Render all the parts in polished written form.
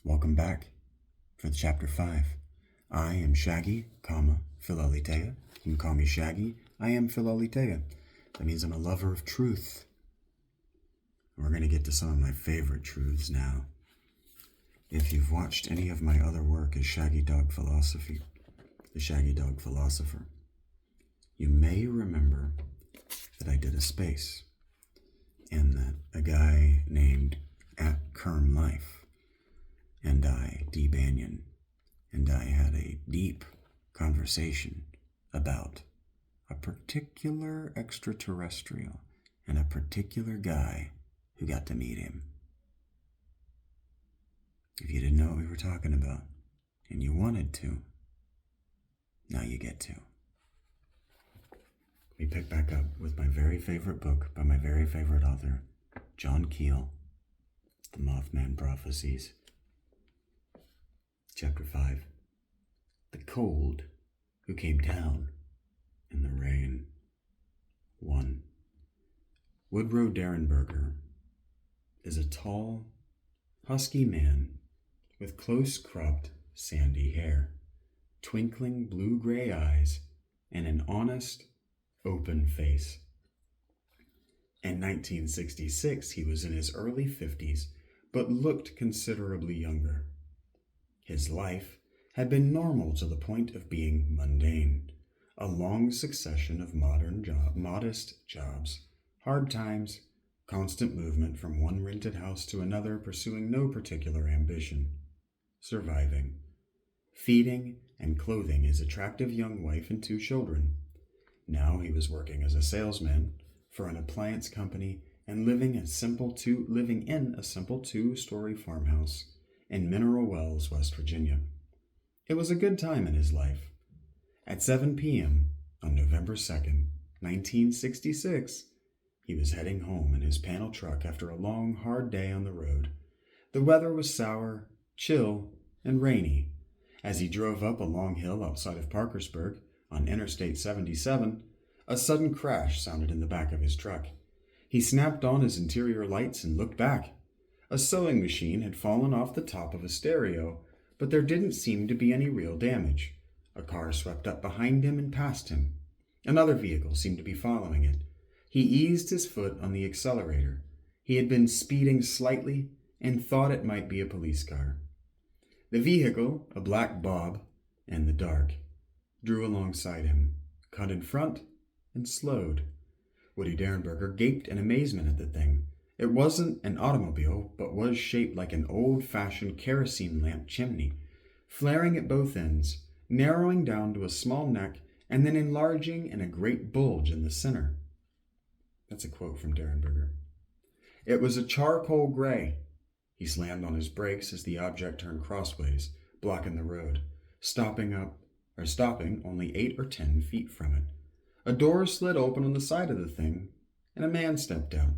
Welcome back for chapter 5. I am Shaggy, Philolitea. You can call me Shaggy. I am Philolitea. That means I'm a lover of truth. We're going to get to some of my favorite truths now. If you've watched any of my other work as Shaggy Dog Philosophy, the Shaggy Dog Philosopher, you may remember that I did a space and that a guy named @Kerm Life and I, D. Banyan, and I had a deep conversation about a particular extraterrestrial and a particular guy who got to meet him. If you didn't know what we were talking about, and you wanted to, now you get to. We pick back up with my very favorite book by my very favorite author, John Keel, The Mothman Prophecies. Chapter 5. The Cold Who Came Down in the Rain. 1. Woodrow Derenberger is a tall, husky man with close-cropped, sandy hair, twinkling blue-gray eyes, and an honest, open face. In 1966, he was in his early 50s, but looked considerably younger. His life had been normal to the point of being mundane, a long succession of modest jobs, hard times, constant movement from one rented house to another, pursuing no particular ambition, surviving, feeding and clothing his attractive young wife and 2 children. Now he was working as a salesman for an appliance company and living in a simple 2-story farmhouse in Mineral Wells, West Virginia. It was a good time in his life. At 7 p.m. on November 2nd, 1966, he was heading home in his panel truck after a long, hard day on the road. The weather was sour, chill, and rainy. As he drove up a long hill outside of Parkersburg on Interstate 77, a sudden crash sounded in the back of his truck. He snapped on his interior lights and looked back. A sewing machine had fallen off the top of a stereo, but there didn't seem to be any real damage. A car swept up behind him and past him. Another vehicle seemed to be following it. He eased his foot on the accelerator. He had been speeding slightly and thought it might be a police car. The vehicle, a black Bob, in the dark, drew alongside him, cut in front, and slowed. Woody Derenberger gaped in amazement at the thing. It wasn't an automobile, but was shaped like an old-fashioned kerosene lamp chimney, flaring at both ends, narrowing down to a small neck, and then enlarging in a great bulge in the center. That's a quote from Derenberger. It was a charcoal gray. He slammed on his brakes as the object turned crossways, blocking the road, stopping only 8 or 10 feet from it. A door slid open on the side of the thing, and a man stepped out.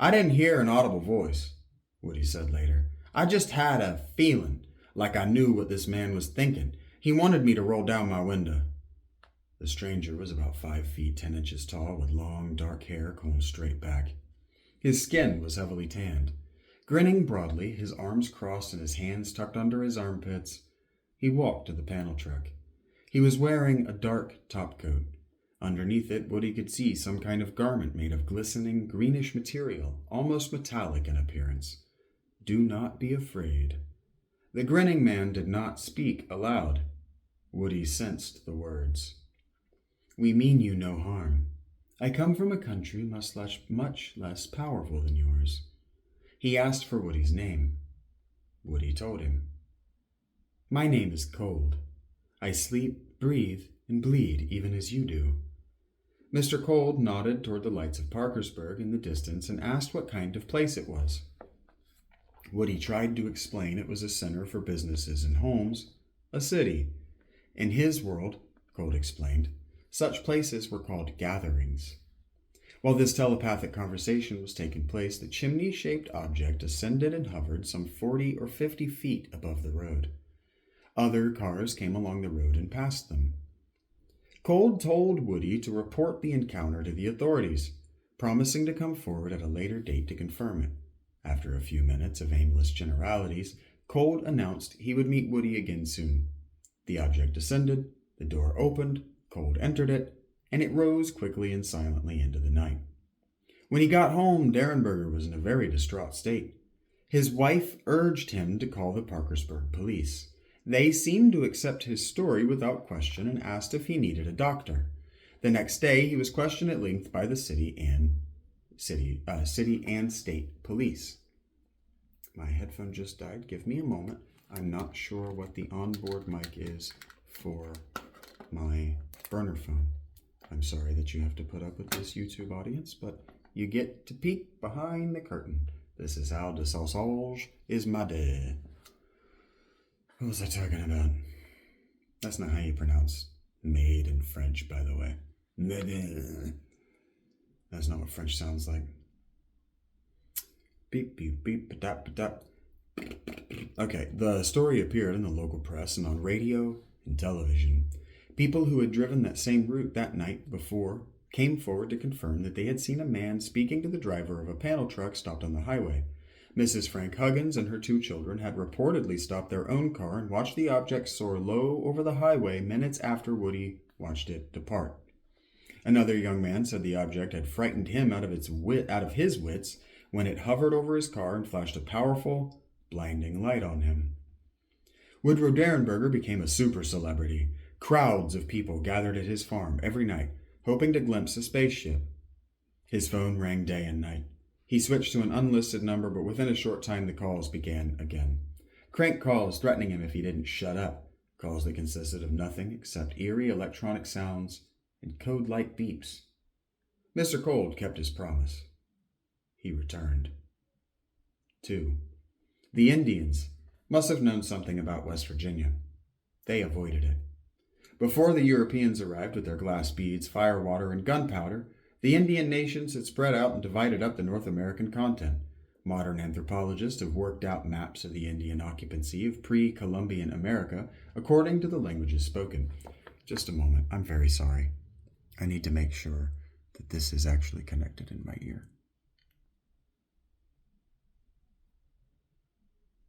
"I didn't hear an audible voice," Woody said later. "I just had a feeling, like I knew what this man was thinking. He wanted me to roll down my window." The stranger was about 5 feet 10 inches tall, with long, dark hair combed straight back. His skin was heavily tanned. Grinning broadly, his arms crossed and his hands tucked under his armpits, he walked to the panel truck. He was wearing a dark topcoat. Underneath it, Woody could see some kind of garment made of glistening, greenish material, almost metallic in appearance. "Do not be afraid." The grinning man did not speak aloud. Woody sensed the words. "We mean you no harm. I come from a country much less powerful than yours." He asked for Woody's name. Woody told him. "My name is Cold. I sleep, breathe, and bleed even as you do." Mr. Cold nodded toward the lights of Parkersburg in the distance and asked what kind of place it was. Woody tried to explain it was a center for businesses and homes, a city. In his world, Cold explained, such places were called gatherings. While this telepathic conversation was taking place, the chimney-shaped object ascended and hovered some 40 or 50 feet above the road. Other cars came along the road and passed them. Cold told Woody to report the encounter to the authorities, promising to come forward at a later date to confirm it. After a few minutes of aimless generalities, Cold announced he would meet Woody again soon. The object descended, the door opened, Cold entered it, and it rose quickly and silently into the night. When he got home, Derenberger was in a very distraught state. His wife urged him to call the Parkersburg police. They seemed to accept his story without question and asked if he needed a doctor. The next day, he was questioned at length by the city and state police. My headphone just died. Give me a moment. I'm not sure what the onboard mic is for my burner phone. I'm sorry that you have to put up with this, YouTube audience, but you get to peek behind the curtain. This is how the sausage is my day. What was I talking about? That's not how you pronounce maid in French, by the way. That's not what French sounds like. Beep, beep, beep, ba-dap, ba-dap. Okay, the story appeared in the local press and on radio and television. People who had driven that same route that night before came forward to confirm that they had seen a man speaking to the driver of a panel truck stopped on the highway. Mrs. Frank Huggins and her 2 children had reportedly stopped their own car and watched the object soar low over the highway minutes after Woody watched it depart. Another young man said the object had frightened him out of his wits when it hovered over his car and flashed a powerful, blinding light on him. Woodrow Derenberger became a super celebrity. Crowds of people gathered at his farm every night, hoping to glimpse a spaceship. His phone rang day and night. He switched to an unlisted number, but within a short time the calls began again. Crank calls threatening him if he didn't shut up. Calls that consisted of nothing except eerie electronic sounds and code-like beeps. Mr. Cold kept his promise. He returned. 2. The Indians must have known something about West Virginia. They avoided it. Before the Europeans arrived with their glass beads, firewater, and gunpowder, the Indian nations had spread out and divided up the North American continent. Modern anthropologists have worked out maps of the Indian occupancy of pre-Columbian America according to the languages spoken. Just a moment. I'm very sorry. I need to make sure that this is actually connected in my ear.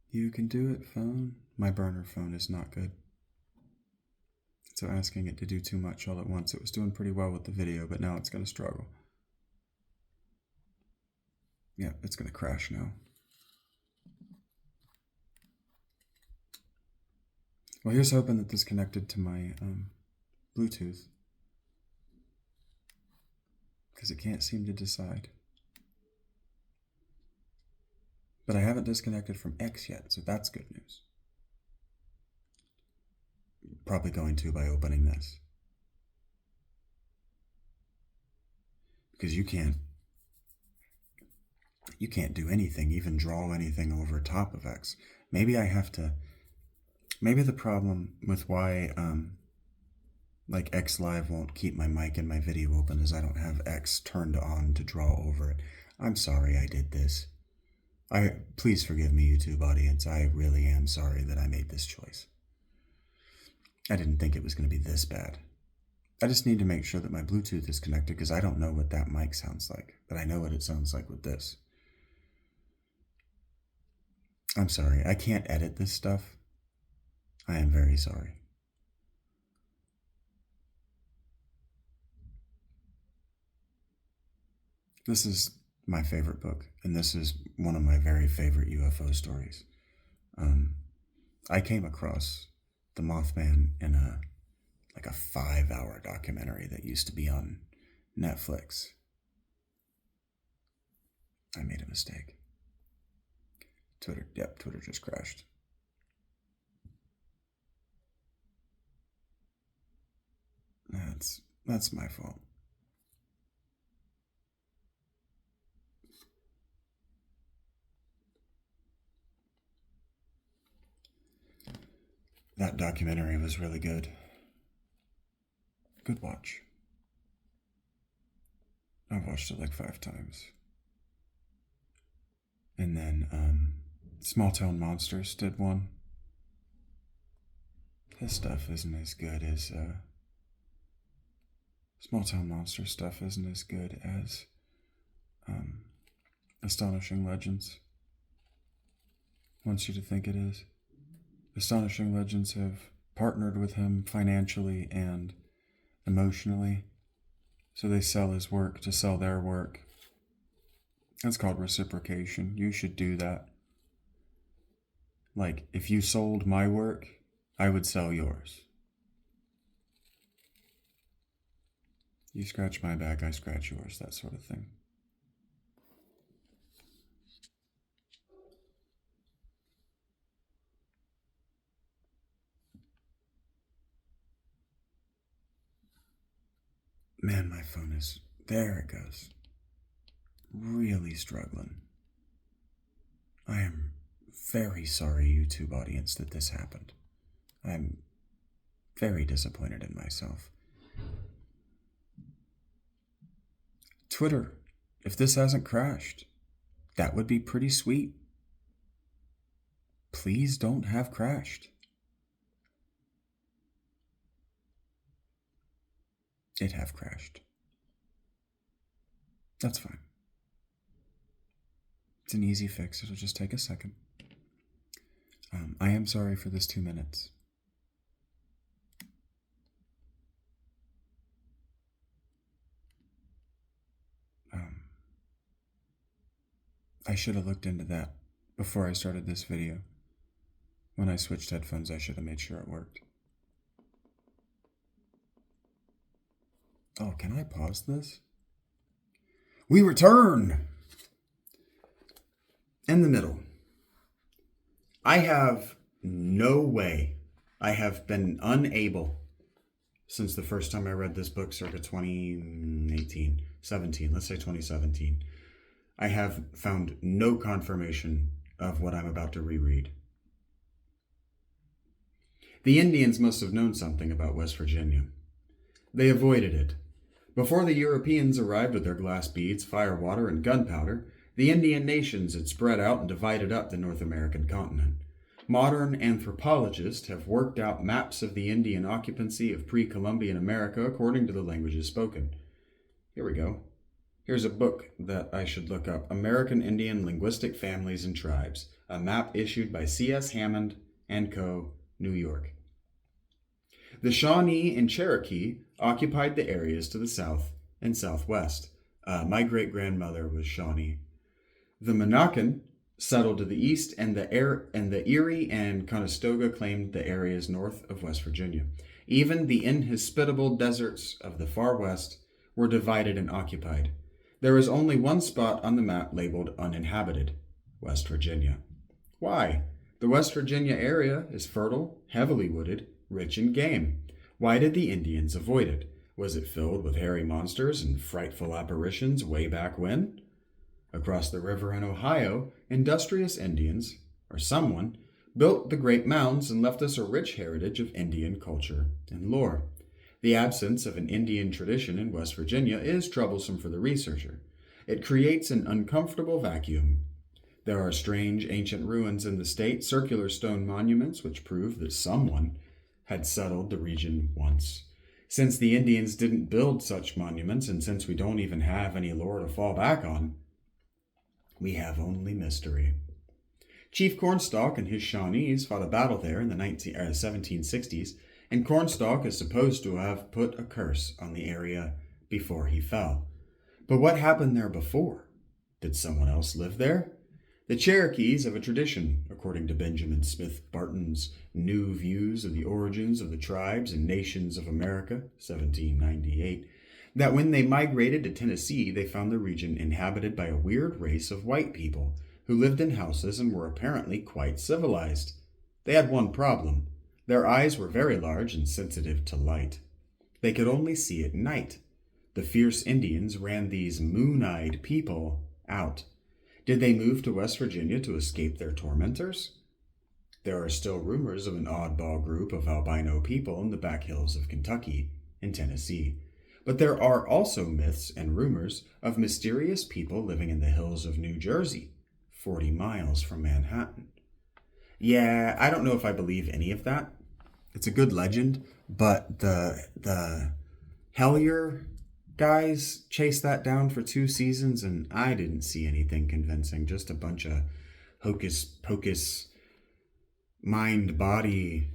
You can do it, phone. My burner phone is not good. So asking it to do too much all at once. It was doing pretty well with the video, but now it's going to struggle. Yeah, it's going to crash now. Well, here's hoping that this connected to my Bluetooth. Because it can't seem to decide. But I haven't disconnected from X yet, so that's good news. Probably going to by opening this. Because you can't do anything, even draw anything over top of X. Maybe the problem with why like X Live won't keep my mic and my video open is I don't have X turned on to draw over it. I'm sorry I did this. Please forgive me, YouTube audience. I really am sorry that I made this choice. I didn't think it was going to be this bad. I just need to make sure that my Bluetooth is connected because I don't know what that mic sounds like, but I know what it sounds like with this. I'm sorry, I can't edit this stuff. I am very sorry. This is my favorite book, and this is one of my very favorite UFO stories. I came across the Mothman in a 5-hour documentary that used to be on Netflix. I made a mistake. Twitter just crashed. That's my fault. That documentary was really good. Good watch. I've watched it 5 times. And then Small Town Monsters did one. His stuff isn't as good as Small Town Monster stuff isn't as good as Astonishing Legends wants you to think it is. Astonishing Legends have partnered with him financially and emotionally. So they sell his work to sell their work. That's called reciprocation. You should do that. Like, if you sold my work, I would sell yours. You scratch my back, I scratch yours, that sort of thing. Man, my phone is... There it goes. Really struggling. I am very sorry, YouTube audience, that this happened. I'm very disappointed in myself. Twitter, if this hasn't crashed, that would be pretty sweet. Please don't have crashed. It have crashed. That's fine. It's an easy fix. It'll just take a second. I am sorry for this 2 minutes. I should have looked into that before I started this video. When I switched headphones, I should have made sure it worked. Oh, can I pause this? We return! In the middle. I have no way. I have been unable since the first time I read this book, circa 2018, 17, let's say 2017. I have found no confirmation of what I'm about to reread. The Indians must have known something about West Virginia. They avoided it. Before the Europeans arrived with their glass beads, firewater, and gunpowder, the Indian nations had spread out and divided up the North American continent. Modern anthropologists have worked out maps of the Indian occupancy of pre-Columbian America according to the languages spoken. Here we go. Here's a book that I should look up, American Indian Linguistic Families and Tribes, a map issued by C.S. Hammond & Co., New York. The Shawnee and Cherokee occupied the areas to the south and southwest. My great-grandmother was Shawnee. The Monacan settled to the east, and the Erie and Conestoga claimed the areas north of West Virginia. Even the inhospitable deserts of the far west were divided and occupied. There is only one spot on the map labeled uninhabited, West Virginia. Why? The West Virginia area is fertile, heavily wooded, rich in game. Why did the Indians avoid it? Was it filled with hairy monsters and frightful apparitions way back when? Across the river in Ohio, industrious Indians, or someone, built the great mounds and left us a rich heritage of Indian culture and lore. The absence of an Indian tradition in West Virginia is troublesome for the researcher. It creates an uncomfortable vacuum. There are strange ancient ruins in the state, circular stone monuments which prove that someone had settled the region once. Since the Indians didn't build such monuments, and since we don't even have any lore to fall back on, we have only mystery. Chief Cornstalk and his Shawnees fought a battle there in the 1760s, and Cornstalk is supposed to have put a curse on the area before he fell. But what happened there before? Did someone else live there? The Cherokees have a tradition, according to Benjamin Smith Barton's New Views of the Origins of the Tribes and Nations of America, 1798, that when they migrated to Tennessee, they found the region inhabited by a weird race of white people who lived in houses and were apparently quite civilized. They had one problem. Their eyes were very large and sensitive to light. They could only see at night. The fierce Indians ran these moon-eyed people out. Did they move to West Virginia to escape their tormentors? There are still rumors of an oddball group of albino people in the back hills of Kentucky and Tennessee. But there are also myths and rumors of mysterious people living in the hills of New Jersey, 40 miles from Manhattan. Yeah, I don't know if I believe any of that. It's a good legend, but the Hellier guys chased that down for 2 seasons, and I didn't see anything convincing. Just a bunch of hocus pocus mind-body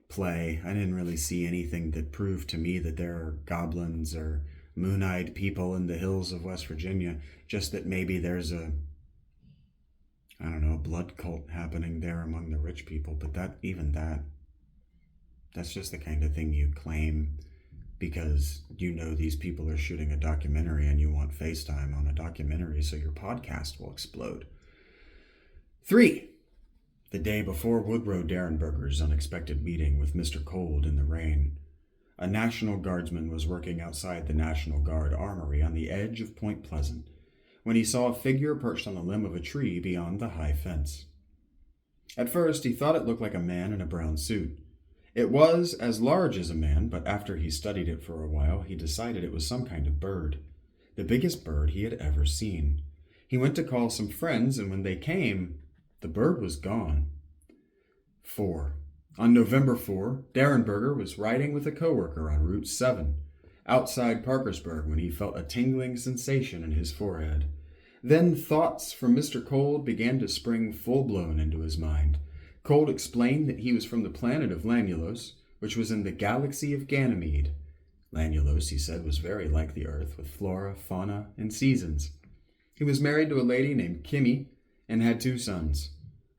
play. I didn't really see anything that proved to me that there are goblins or moon-eyed people in the hills of West Virginia. Just that maybe there's a blood cult happening there among the rich people. But that's just the kind of thing you claim because you know these people are shooting a documentary and you want FaceTime on a documentary so your podcast will explode. 3. The day before Woodrow Derenberger's unexpected meeting with Mr. Cold in the rain, a National Guardsman was working outside the National Guard Armory on the edge of Point Pleasant when he saw a figure perched on the limb of a tree beyond the high fence. At first, he thought it looked like a man in a brown suit. It was as large as a man, but after he studied it for a while, he decided it was some kind of bird, the biggest bird he had ever seen. He went to call some friends, and when they came, the bird was gone. 4. On November 4, Derenberger was riding with a coworker on Route 7, outside Parkersburg, when he felt a tingling sensation in his forehead. Then thoughts from Mr. Cold began to spring full-blown into his mind. Cold explained that he was from the planet of Lanulos, which was in the galaxy of Ganymede. Lanulos, he said, was very like the Earth, with flora, fauna, and seasons. He was married to a lady named Kimmy and had 2 sons.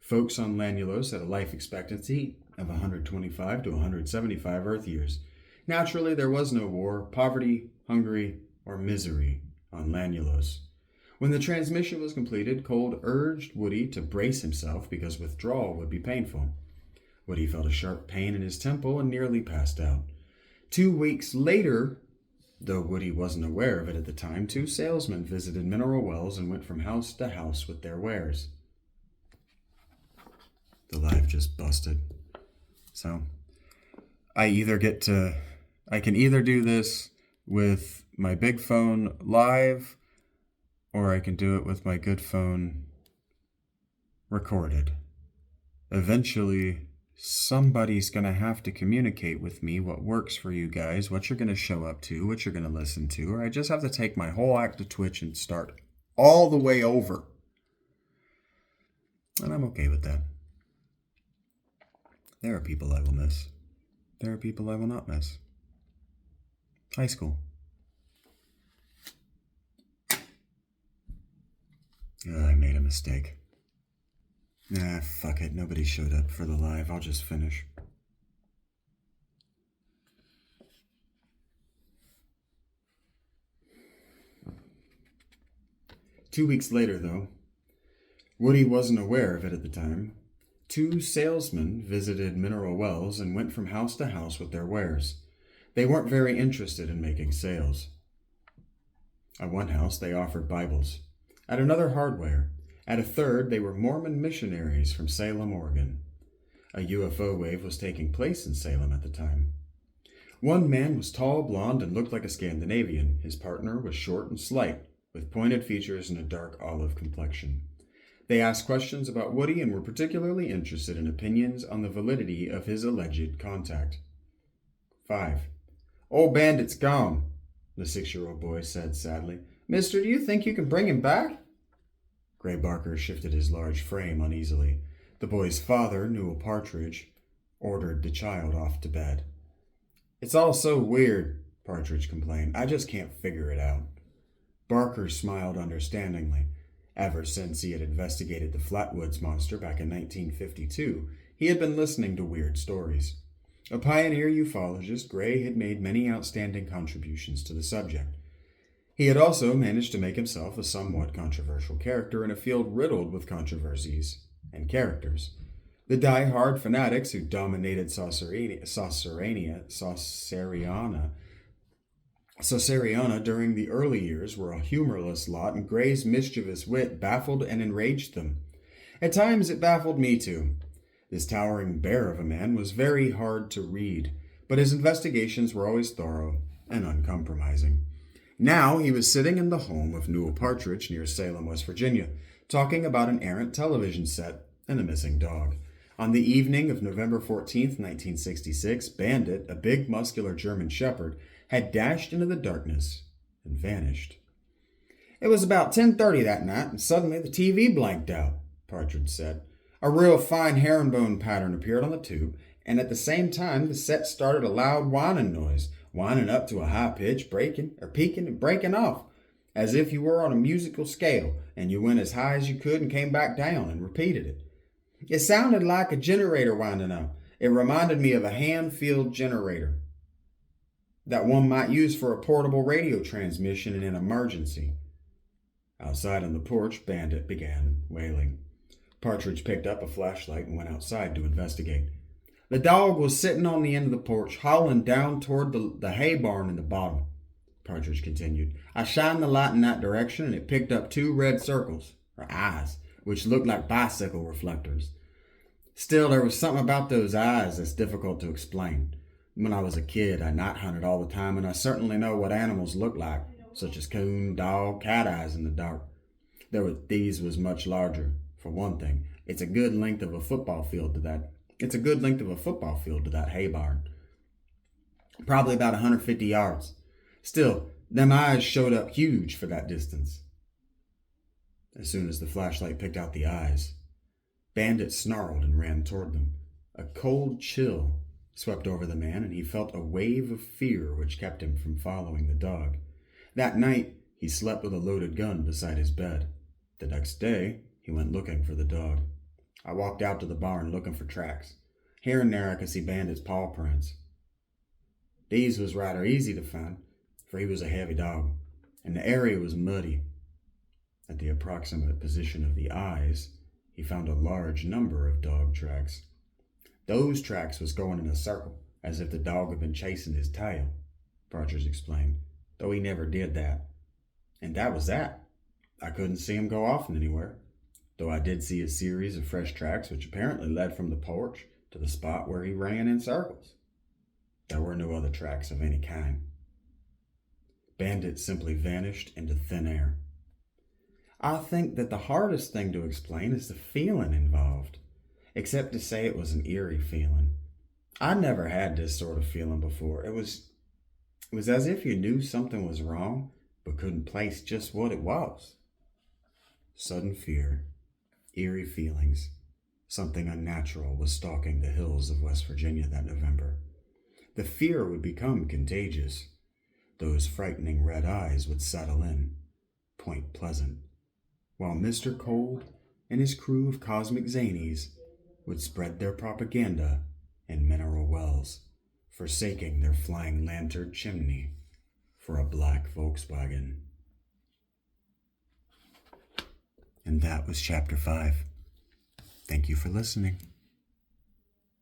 Folks on Lanulos had a life expectancy of 125 to 175 Earth years. Naturally, there was no war, poverty, hunger, or misery on Lanulos. When the transmission was completed, Cold urged Woody to brace himself because withdrawal would be painful. Woody felt a sharp pain in his temple and nearly passed out. 2 weeks later, though Woody wasn't aware of it at the time, 2 salesmen visited mineral wells and went from house to house with their wares. The live just busted. So, I can either do this with my big phone live, or I can do it with my good phone recorded. Eventually, somebody's going to have to communicate with me what works for you guys, what you're going to show up to, what you're going to listen to, or I just have to take my whole act to Twitch and start all the way over. And I'm okay with that. There are people I will miss. There are people I will not miss. High school. I made a mistake. Fuck it. Nobody showed up for the live. I'll just finish. Two weeks later, though, Woody wasn't aware of it at the time. 2 salesmen visited mineral wells and went from house to house with their wares. They weren't very interested in making sales. At one house, they offered Bibles. At another, hardware. At a third, they were Mormon missionaries from Salem, Oregon. A UFO wave was taking place in Salem at the time. One man was tall, blonde, and looked like a Scandinavian. His partner was short and slight, with pointed features and a dark olive complexion. They asked questions about Woody and were particularly interested in opinions on the validity of his alleged contact. 5. Old bandit's gone, the 6-year-old boy said sadly. Mister, do you think you can bring him back? Gray Barker shifted his large frame uneasily. The boy's father, Newell Partridge, ordered the child off to bed. It's all so weird, Partridge complained. I just can't figure it out. Barker smiled understandingly. Ever since he had investigated the Flatwoods Monster back in 1952, he had been listening to weird stories. A pioneer ufologist, Gray had made many outstanding contributions to the subject. He had also managed to make himself a somewhat controversial character in a field riddled with controversies and characters. The die-hard fanatics who dominated Sauceriana during the early years were a humorless lot, and Gray's mischievous wit baffled and enraged them. At times it baffled me too. This towering bear of a man was very hard to read, but his investigations were always thorough and uncompromising. Now he was sitting in the home of Newell Partridge near Salem, West Virginia, talking about an errant television set and a missing dog. On the evening of November 14th, 1966, Bandit, a big muscular German shepherd, had dashed into the darkness and vanished. It was about 10:30 that night, and suddenly the TV blanked out, Partridge said. A real fine herringbone pattern appeared on the tube, and at the same time the set started a loud whining noise, whining up to a high pitch, breaking or peaking and breaking off, as if you were on a musical scale, and you went as high as you could and came back down and repeated it. It sounded like a generator winding up. It reminded me of a hand-filled generator that one might use for a portable radio transmission in an emergency. Outside on the porch, Bandit began wailing. Partridge picked up a flashlight and went outside to investigate. The dog was sitting on the end of the porch, howling down toward the hay barn in the bottom. Partridge continued. I shined the light in that direction and it picked up 2 red circles, or eyes, which looked like bicycle reflectors. Still, there was something about those eyes that's difficult to explain. When I was a kid, I night hunted all the time, and I certainly know what animals look like, such as coon, dog, cat eyes in the dark. These was much larger. For one thing, it's a good length of a football field to that hay barn. Probably about 150 yards. Still, them eyes showed up huge for that distance. As soon as the flashlight picked out the eyes, Bandit snarled and ran toward them. A cold chill swept over the man, and he felt a wave of fear which kept him from following the dog. That night, he slept with a loaded gun beside his bed. The next day, he went looking for the dog. I walked out to the barn looking for tracks. Here and there I could see Bandit's paw prints. These was rather easy to find, for he was a heavy dog, and the area was muddy. At the approximate position of the eyes, he found a large number of dog tracks. Those tracks was going in a circle, as if the dog had been chasing his tail, Partridge explained, though he never did that. And that was that. I couldn't see him go off anywhere, though I did see a series of fresh tracks which apparently led from the porch to the spot where he ran in circles. There were no other tracks of any kind. Bandit simply vanished into thin air. I think that the hardest thing to explain is the feeling involved, except to say it was an eerie feeling. I never had this sort of feeling before. It was as if you knew something was wrong, but couldn't place just what it was. Sudden fear, eerie feelings, something unnatural was stalking the hills of West Virginia that November. The fear would become contagious. Those frightening red eyes would settle in, Point Pleasant, while Mr. Cold and his crew of cosmic zanies would spread their propaganda in Mineral Wells, forsaking their flying lantern chimney for a black Volkswagen. And that was Chapter 5. Thank you for listening.